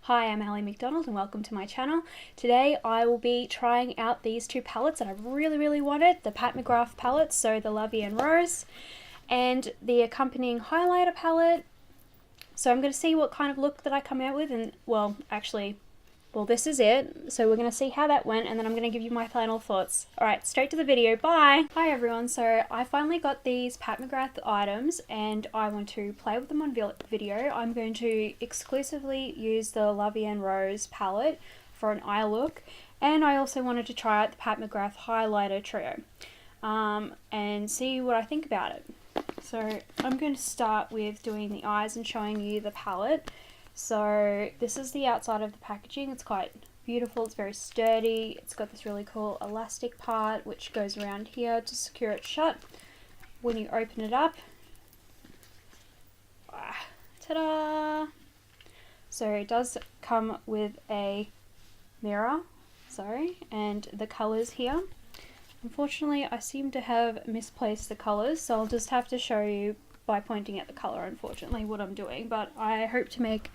Hi, I'm Ali McDonald and welcome to my channel. Today I will be trying out these two palettes that I've really wanted, the Pat McGrath palettes, so the Lovey and Rose, and the accompanying highlighter palette. So I'm going to see what kind of look that I come out with, and this is it. So we're going to see how that went, and then I'm going to give you my final thoughts. Alright, straight to the video, bye! Hi everyone, so I finally got these Pat McGrath items and I want to play with them on video. I'm going to exclusively use the Lovey and Rose palette for an eye look, and I also wanted to try out the Pat McGrath highlighter trio and see what I think about it. So I'm going to start with doing the eyes and showing you the palette. So this is the outside of the packaging. It's quite beautiful, it's very sturdy, it's got this really cool elastic part which goes around here to secure it shut. When you open it up, ta-da! So it does come with a mirror, and the colours here. Unfortunately, I seem to have misplaced the colours, so I'll just have to show you by pointing at the colour, unfortunately, what I'm doing, but I hope to make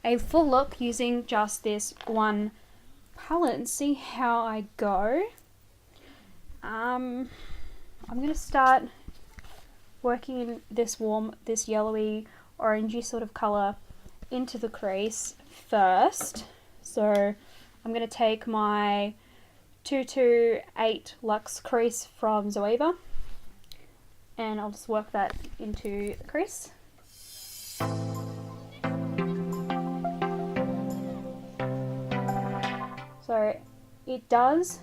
a full look using just this one palette and see how I go. I'm going to start working in this yellowy orangey sort of colour into the crease first. So I'm going to take my 228 Luxe crease from Zoeva, and I'll just work that into the crease. So it does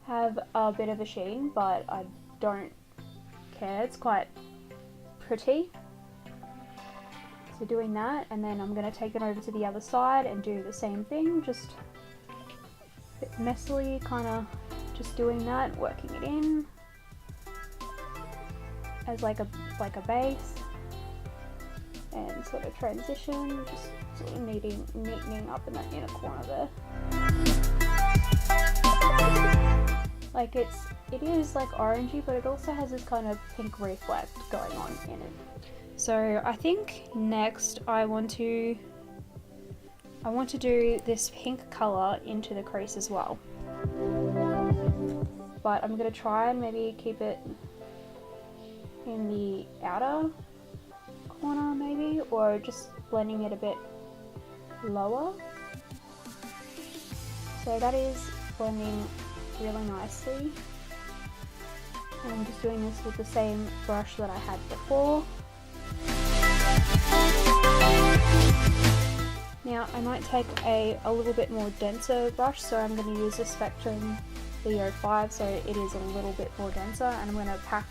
have a bit of a sheen, but I don't care, it's quite pretty. So doing that, and then I'm going to take it over to the other side and do the same thing, just a bit messily, kind of just doing that, working it in as like a base, and sort of transition, just sort of neatening up in that inner corner there. Like it is like orangey, but it also has this kind of pink reflect going on in it. So I think next I want to do this pink color into the crease as well, but I'm gonna try and maybe keep it in the outer corner maybe, or just blending it a bit lower. So that is blending really nicely, and I'm just doing this with the same brush that I had before. Now I might take a little bit more denser brush, so I'm going to use the Spectrum VO5, so it is a little bit more denser, and I'm going to pack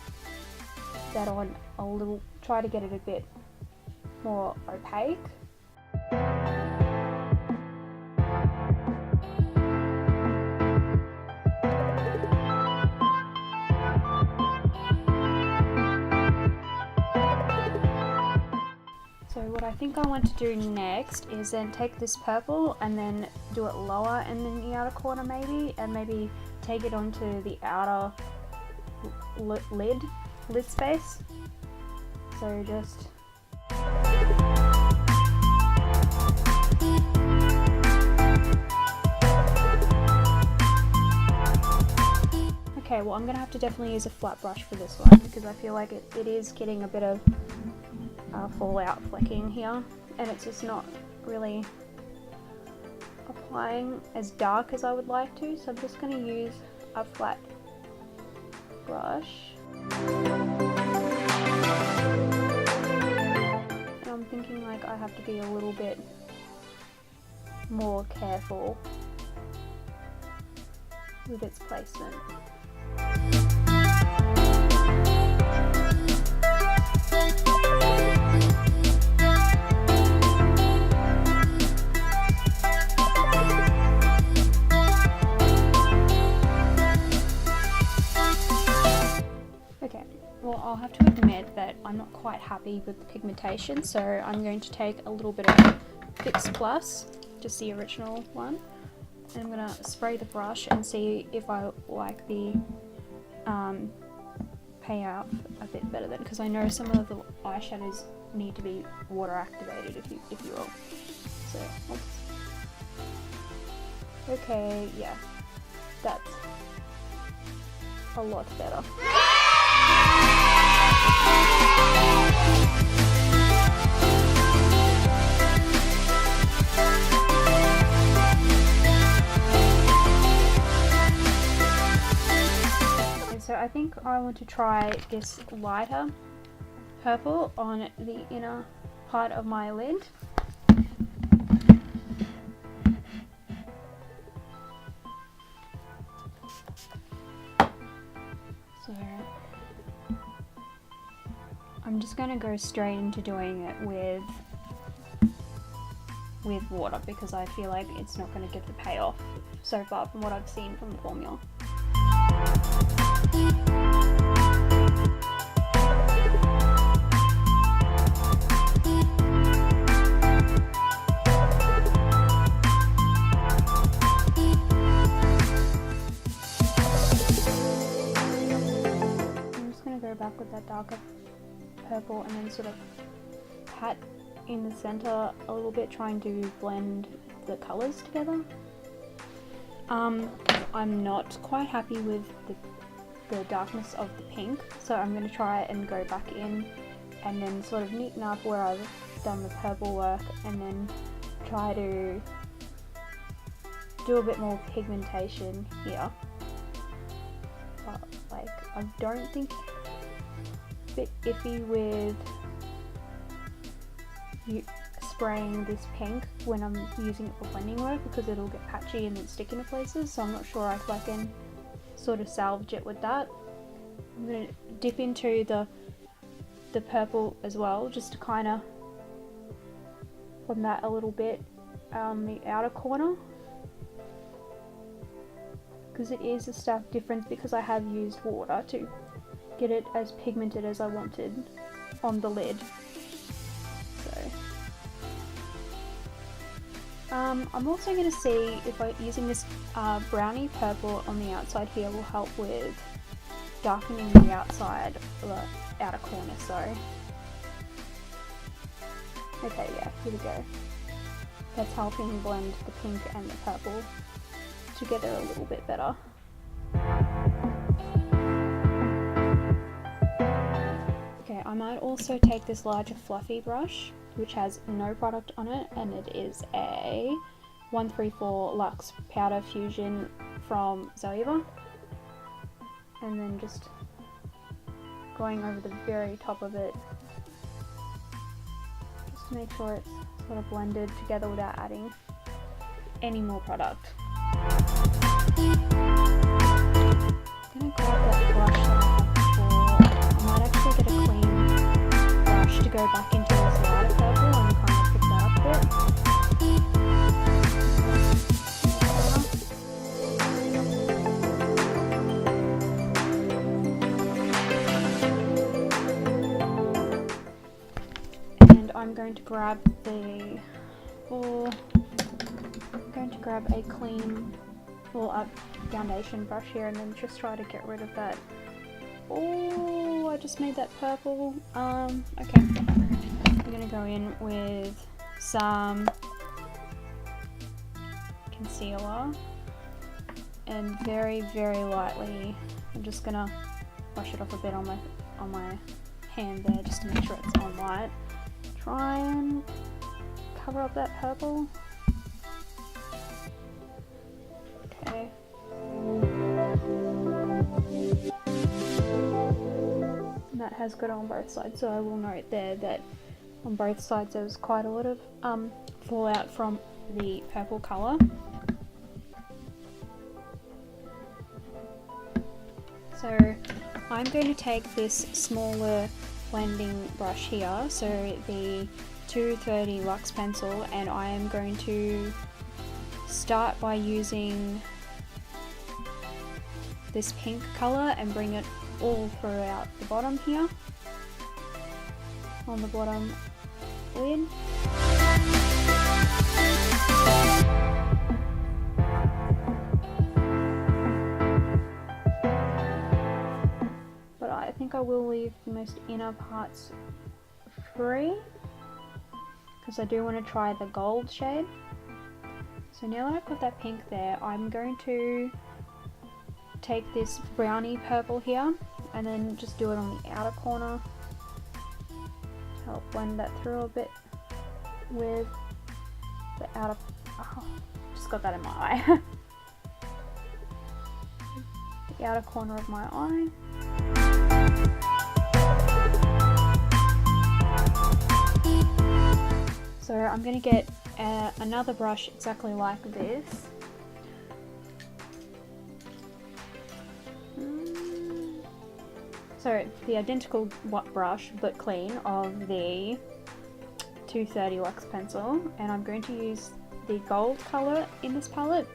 that on a little, try to get it a bit more opaque. So what I think I want to do next is then take this purple and then do it lower and in the outer corner maybe, and maybe take it onto the outer lid space. So just okay, well I'm gonna have to definitely use a flat brush for this one, because I feel like it is getting a bit of fallout flecking here, and it's just not really applying as dark as I would like to, so I'm just going to use a flat brush. And I'm thinking like I have to be a little bit more careful with its placement. Well, I'll have to admit that I'm not quite happy with the pigmentation, so I'm going to take a little bit of Fix Plus, just the original one, and I'm going to spray the brush and see if I like the payout a bit better then, because I know some of the eyeshadows need to be water activated, if you will. So, oops. Okay, yeah, that's a lot better. And so I think I want to try this lighter purple on the inner part of my lid. So I'm just going to go straight into doing it with water because I feel like it's not going to get the payoff so far from what I've seen from the formula. Go back with that darker purple and then sort of pat in the center a little bit, trying to blend the colors together. I'm not quite happy with the darkness of the pink, so I'm going to try and go back in and then sort of neaten up where I've done the purple work and then try to do a bit more pigmentation here. But like, I don't think bit iffy with spraying this pink when I'm using it for blending work because it'll get patchy and then stick into places, so I'm not sure if I can sort of salvage it with that. I'm going to dip into the purple as well, just to kind of on that a little bit on the outer corner, because it is a stark difference because I have used water to get it as pigmented as I wanted on the lid. So I'm also going to see if using this brownie purple on the outside here will help with darkening the outside, the outer corner, sorry. Okay, yeah, here we go. That's helping blend the pink and the purple together a little bit better. Okay, I might also take this larger fluffy brush, which has no product on it, and it is a 134 Luxe Powder Fusion from Zoeva, and then just going over the very top of it, just to make sure it's sort of blended together without adding any more product. I'm gonna grab that brush that I had before. I might actually get a clean brush to go back into this lighter purple and kind of pick that up a bit. And I'm going to grab a clean foundation brush here and then just try to get rid of that. Oh, I just made that purple. Okay. I'm gonna go in with some concealer and very, very lightly, I'm just gonna brush it off a bit on my hand there just to make sure it's on light. Try and cover up that purple. Okay. And that has got on both sides, so I will note there that on both sides there was quite a lot of fallout from the purple colour. So I'm going to take this smaller blending brush here, so the 230 Luxe pencil, and I am going to start by using this pink colour and bring it all throughout the bottom here, on the bottom lid. But I think I will leave the most inner parts free, because I do want to try the gold shade. So now that I've got that pink there, I'm going to take this brownie purple here and then just do it on the outer corner. Help blend that through a bit with the outer, oh, just got that in my eye. The outer corner of my eye. So I'm going to get another brush exactly like this. So the identical brush but clean of the 230 Luxe pencil, and I'm going to use the gold colour in this palette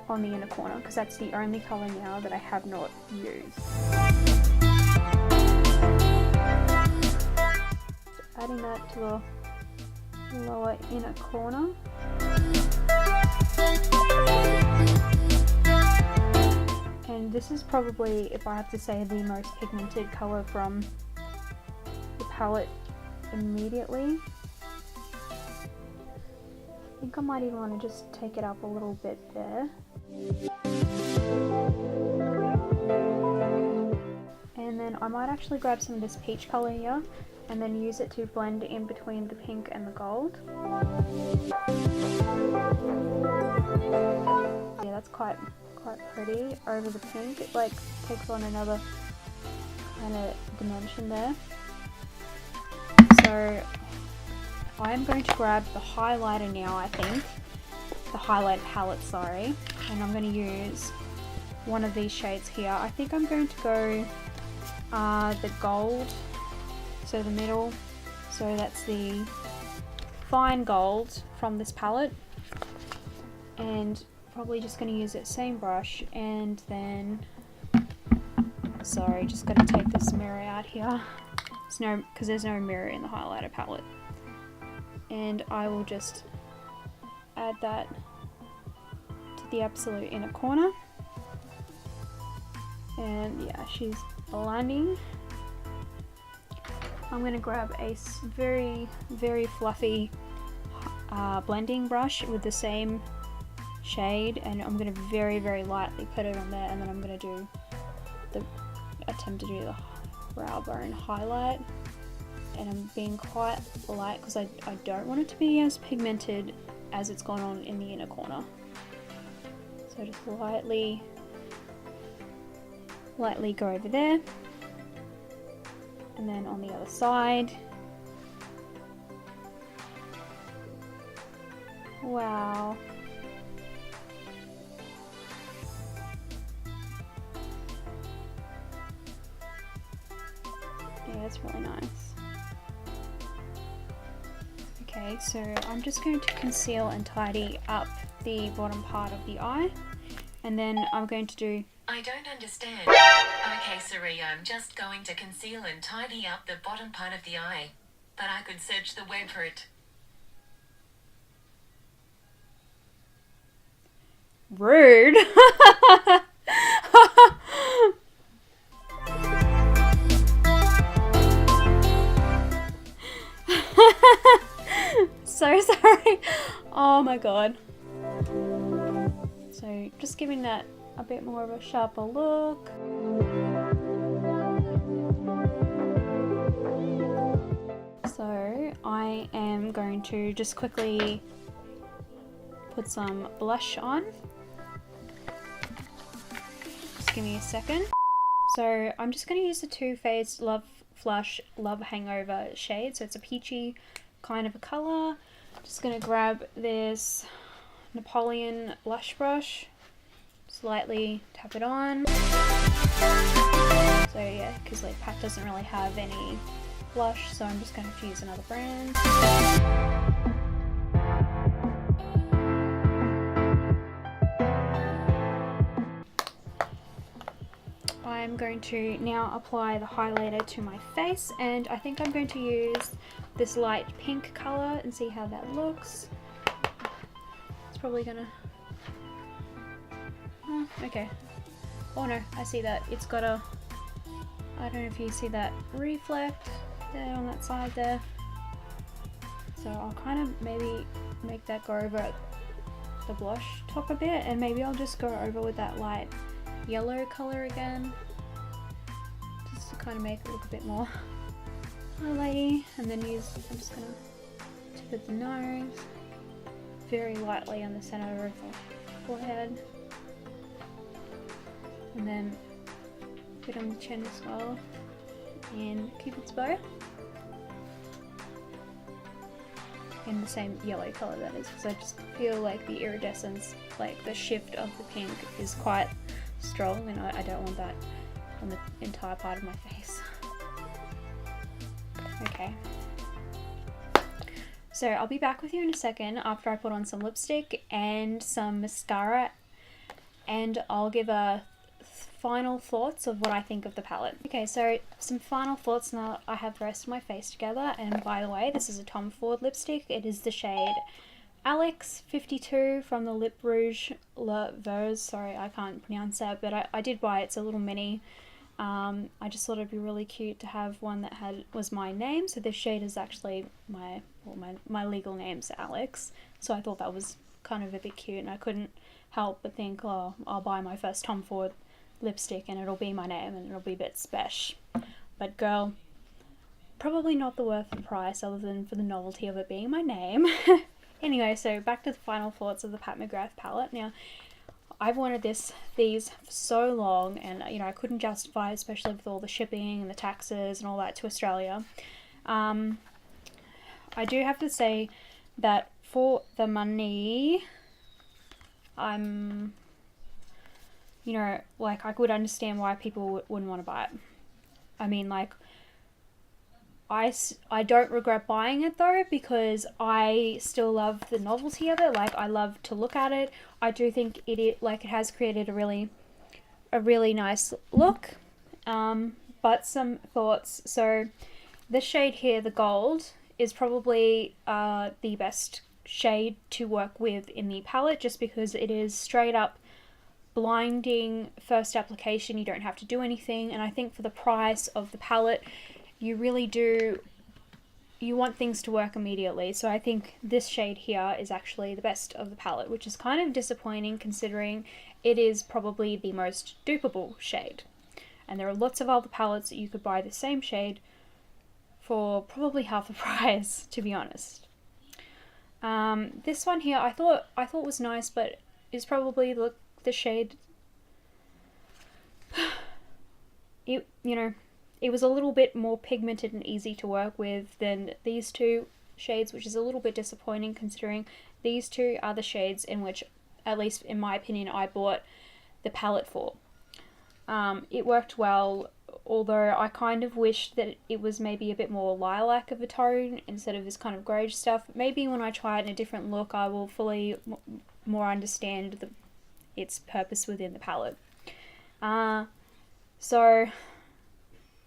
on the inner corner because that's the only colour now that I have not used. So adding that to the lower inner corner. And this is probably, if I have to say, the most pigmented colour from the palette immediately. I think I might even want to just take it up a little bit there. And then I might actually grab some of this peach colour here and then use it to blend in between the pink and the gold. Yeah, that's quite pretty over the pink. It like takes on another kind of dimension there. So I'm going to grab the highlighter now, I think. The highlight palette, sorry. And I'm going to use one of these shades here. I think I'm going to go the gold, so the middle. So that's the fine gold from this palette. And probably just going to use that same brush, and then, sorry, just got to take this mirror out here. Because there's no mirror in the highlighter palette. And I will just add that to the absolute inner corner. And yeah, she's blending. I'm going to grab a very, very fluffy blending brush with the same shade, and I'm going to very, very lightly put it on there, and then I'm going to attempt to do the brow bone highlight. And I'm being quite light because I don't want it to be as pigmented as it's gone on in the inner corner. So just lightly go over there, and then on the other side. Wow. Yeah, it's really nice. Okay, so I'm just going to conceal and tidy up the bottom part of the eye, and then I'm going to do... I don't understand. Okay, Sari, I'm just going to conceal and tidy up the bottom part of the eye, but I could search the web for it. Rude! So sorry. Oh my god. So just giving that a bit more of a sharper look. So I am going to just quickly put some blush on. Just give me a second. So I'm just going to use the Too Faced Love Flush Love Hangover shade. So it's a peachy kind of a colour. Just going to grab this Napoleon blush brush, slightly tap it on. So yeah, because like Pat doesn't really have any blush, so I'm just going to use another brand. I'm going to now apply the highlighter to my face, and I think I'm going to use this light pink colour and see how that looks. It's probably gonna... Oh, okay. Oh no, I see that. It's got a... I don't know if you see that reflect there on that side there. So I'll kind of maybe make that go over the blush top a bit, and maybe I'll just go over with that light yellow color again, just to kind of make it look a bit more highlighty. And then I'm just gonna tip at the nose, very lightly on the center of the forehead, and then a bit on the chin as well, and Cupid's bow in the same yellow color, that is, because I just feel like the iridescence, like the shift of the pink, is quite strong, and I don't want that on the entire part of my face. Okay, so I'll be back with you in a second after I put on some lipstick and some mascara, and I'll give a final thoughts of what I think of the palette. Okay, so some final thoughts now that I have the rest of my face together. And by the way, this is a Tom Ford lipstick. It is the shade Alex 52 from the Lip Rouge La Verse. Sorry, I can't pronounce that, but I did buy it. It's a little mini. I just thought it'd be really cute to have one that was my name. So this shade is actually my legal name's Alex. So I thought that was kind of a bit cute, and I couldn't help but think, oh, I'll buy my first Tom Ford lipstick and it'll be my name and it'll be a bit spesh. But girl, probably not the worth of the price, other than for the novelty of it being my name. Anyway, so back to the final thoughts of the Pat McGrath palette. Now, I've wanted these for so long, and you know, I couldn't justify it, especially with all the shipping and the taxes and all that to Australia. I do have to say that for the money, you know, like, I could understand why people wouldn't want to buy it. I mean, like, I don't regret buying it though, because I still love the novelty of it. Like, I love to look at it. I do think it has created a really nice look. But some thoughts. So this shade here, the gold, is probably the best shade to work with in the palette, just because it is straight up blinding first application. You don't have to do anything, and I think for the price of the palette, you want things to work immediately. So I think this shade here is actually the best of the palette, which is kind of disappointing considering it is probably the most dupeable shade, and there are lots of other palettes that you could buy the same shade for probably half the price, to be honest. This one here I thought was nice, but is probably the shade, it was a little bit more pigmented and easy to work with than these two shades, which is a little bit disappointing considering these two are the shades in which, at least in my opinion, I bought the palette for. It worked well, although I kind of wish that it was maybe a bit more lilac of a tone instead of this kind of greyish stuff. Maybe when I try it in a different look, I will fully more understand its purpose within the palette. So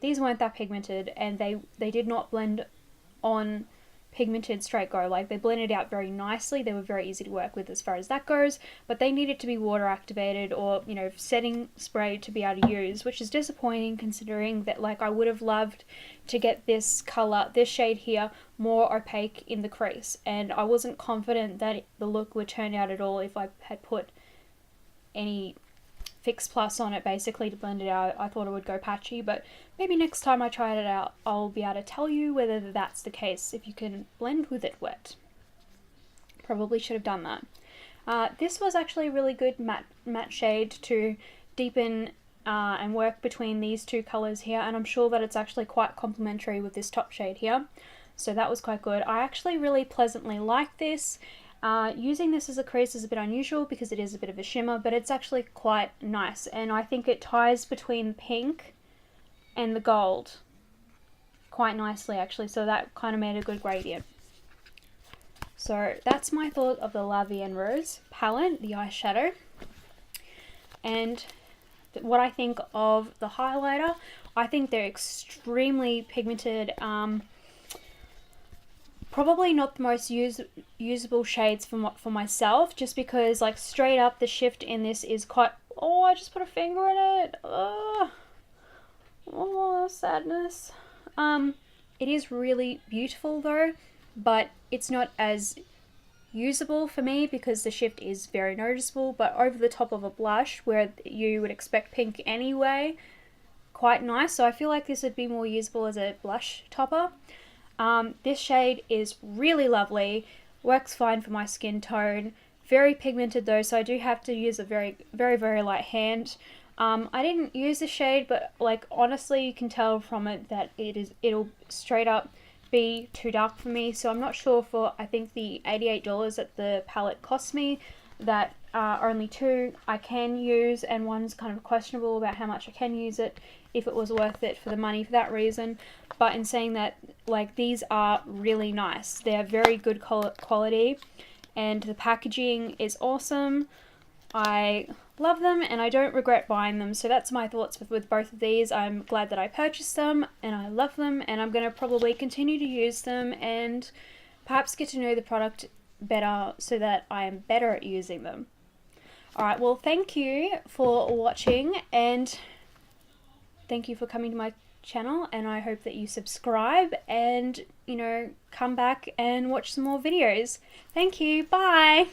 these weren't that pigmented, and they did not blend on pigmented straight go. Like, they blended out very nicely. They were very easy to work with as far as that goes, but they needed to be water activated or, you know, setting spray to be able to use, which is disappointing considering that, like, I would have loved to get this color, this shade here, more opaque in the crease, and I wasn't confident that the look would turn out at all if I had put any Fix Plus on it basically to blend it out. I thought it would go patchy, but maybe next time I try it out, I'll be able to tell you whether that's the case, if you can blend with it wet. Probably should have done that. This was actually a really good matte shade to deepen and work between these two colours here, and I'm sure that it's actually quite complementary with this top shade here. So that was quite good. I actually really pleasantly like this. Using this as a crease is a bit unusual because it is a bit of a shimmer, but it's actually quite nice, and I think it ties between pink and the gold quite nicely actually, so that kind of made a good gradient. So that's my thought of the La Vie en Rose palette, the eyeshadow, and what I think of the highlighter. I think they're extremely pigmented. Probably not the most usable shades for myself, just because, like, straight up the shift in this is quite... Oh, I just put a finger in it. Oh, sadness. It is really beautiful though. but it's not as usable for me because the shift is very noticeable. But over the top of a blush where you would expect pink anyway, quite nice. So I feel like this would be more usable as a blush topper. This shade is really lovely, works fine for my skin tone, very pigmented though, so I do have to use a very light hand. I didn't use the shade, but like honestly you can tell from it that it'll straight up be too dark for me, so I'm not sure for, I think the $88 that the palette cost me, that only two I can use and one's kind of questionable about how much I can use it, if it was worth it for the money for that reason. But in saying that, like, these are really nice. They're very good quality and the packaging is awesome. I love them and I don't regret buying them. So that's my thoughts with both of these. I'm glad that I purchased them and I love them, and I'm going to probably continue to use them and perhaps get to know the product better so that I am better at using them. Alright, well thank you for watching and thank you for coming to my channel, and I hope that you subscribe and, you know, come back and watch some more videos. Thank you, bye!